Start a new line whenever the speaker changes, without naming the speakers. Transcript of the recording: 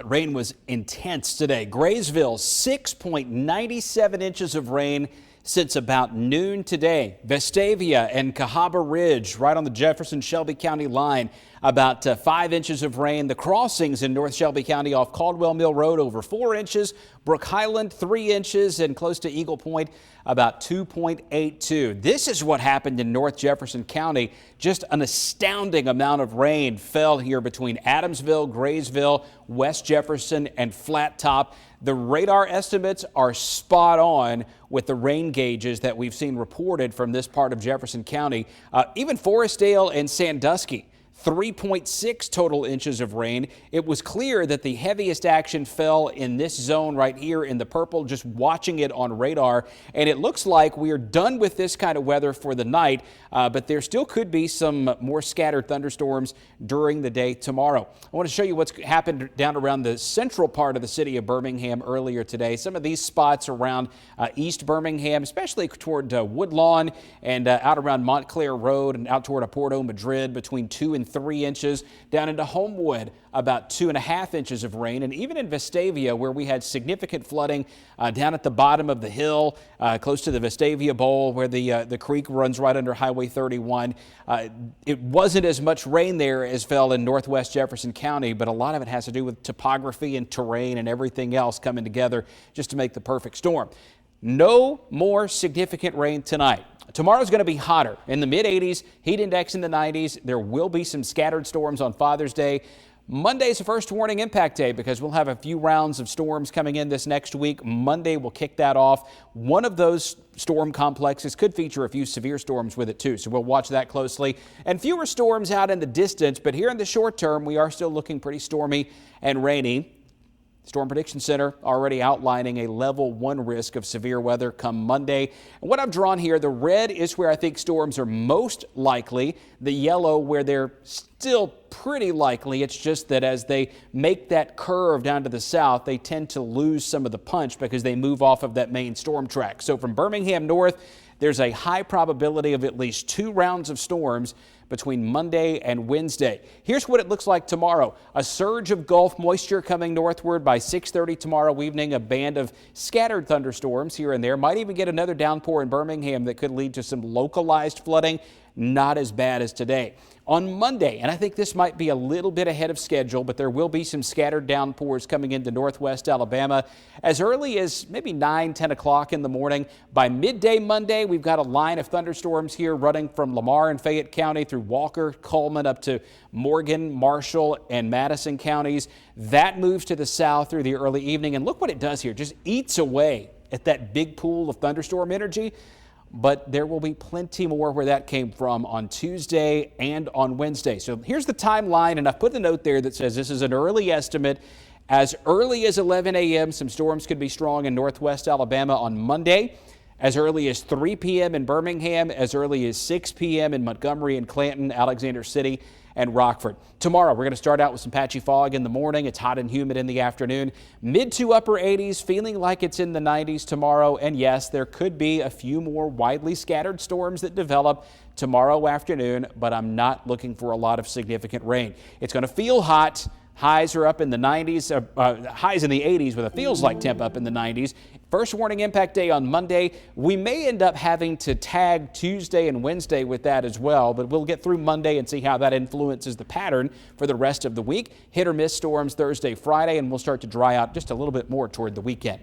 That rain was intense today. Graysville, 6.97 inches of rain since about noon today. Vestavia and Cahaba Ridge, right on the Jefferson-Shelby County line, about 5 inches of rain. The crossings in North Shelby County off Caldwell Mill Road, over 4 inches. Brook Highland, 3 inches, and close to Eagle Point, about 2.82. This is what happened in North Jefferson County. Just an astounding amount of rain fell here between Adamsville, Graysville, West Jefferson, and Flat Top. The radar estimates are spot on with the rain gauges that we've seen reported from this part of Jefferson County. Even Forestdale and Sandusky, 3.6 total inches of rain. It was clear that the heaviest action fell in this zone right here in the purple, just watching it on radar. And it looks like we are done with this kind of weather for the night, but there still could be some more scattered thunderstorms during the day tomorrow. I want to show you what's happened down around the central part of the city of Birmingham earlier today. Some of these spots around East Birmingham, especially toward Woodlawn and out around Montclair Road and out toward Porto Madrid, between 2 and 3 inches. Down into Homewood, about 2.5 inches of rain. And even in Vestavia, where we had significant flooding down at the bottom of the hill, close to the Vestavia Bowl, where the creek runs right under Highway 31. It wasn't as much rain there as fell in Northwest Jefferson County, but a lot of it has to do with topography and terrain and everything else coming together just to make the perfect storm. No more significant rain tonight. Tomorrow's going to be hotter, in the mid-80s, heat index in the 90s. There will be some scattered storms on Father's Day. Monday's the first warning impact day because we'll have a few rounds of storms coming in this next week. Monday will kick that off. One of those storm complexes could feature a few severe storms with it too, so we'll watch that closely. And fewer storms out in the distance, but here in the short term, we are still looking pretty stormy and rainy. Storm Prediction Center already outlining a level 1 risk of severe weather come Monday. And what I've drawn here, the red is where I think storms are most likely. The yellow where they're still pretty likely. It's just that as they make that curve down to the south, they tend to lose some of the punch because they move off of that main storm track. So from Birmingham north, there's a high probability of at least 2 rounds of storms between Monday and Wednesday. Here's what it looks like tomorrow. A surge of Gulf moisture coming northward by 6:30 tomorrow evening. A band of scattered thunderstorms here and there. Might even get another downpour in Birmingham that could lead to some localized flooding. Not as bad as today. On Monday, and I think this might be a little bit ahead of schedule, but there will be some scattered downpours coming into northwest Alabama as early as maybe 9-10 o'clock in the morning. By midday Monday, we've got a line of thunderstorms here running from Lamar and Fayette County through Walker, Coleman up to Morgan, Marshall, and Madison counties. That moves to the south through the early evening, and look what it does here. Just eats away at that big pool of thunderstorm energy. But there will be plenty more where that came from on Tuesday and on Wednesday. So here's the timeline, and I've put the note there that says this is an early estimate. As early as 11 a.m., some storms could be strong in northwest Alabama on Monday. As early as 3 p.m. in Birmingham, as early as 6 p.m. in Montgomery and Clanton, Alexander City, and Rockford. Tomorrow, we're going to start out with some patchy fog in the morning. It's hot and humid in the afternoon. Mid to upper 80s, feeling like it's in the 90s tomorrow. And yes, there could be a few more widely scattered storms that develop tomorrow afternoon, but I'm not looking for a lot of significant rain. It's going to feel hot. Highs are up in the 90s, highs in the 80s with a feels like temp up in the 90s. First warning impact day on Monday. We may end up having to tag Tuesday and Wednesday with that as well, but we'll get through Monday and see how that influences the pattern for the rest of the week. Hit or miss storms Thursday, Friday, and we'll start to dry out just a little bit more toward the weekend.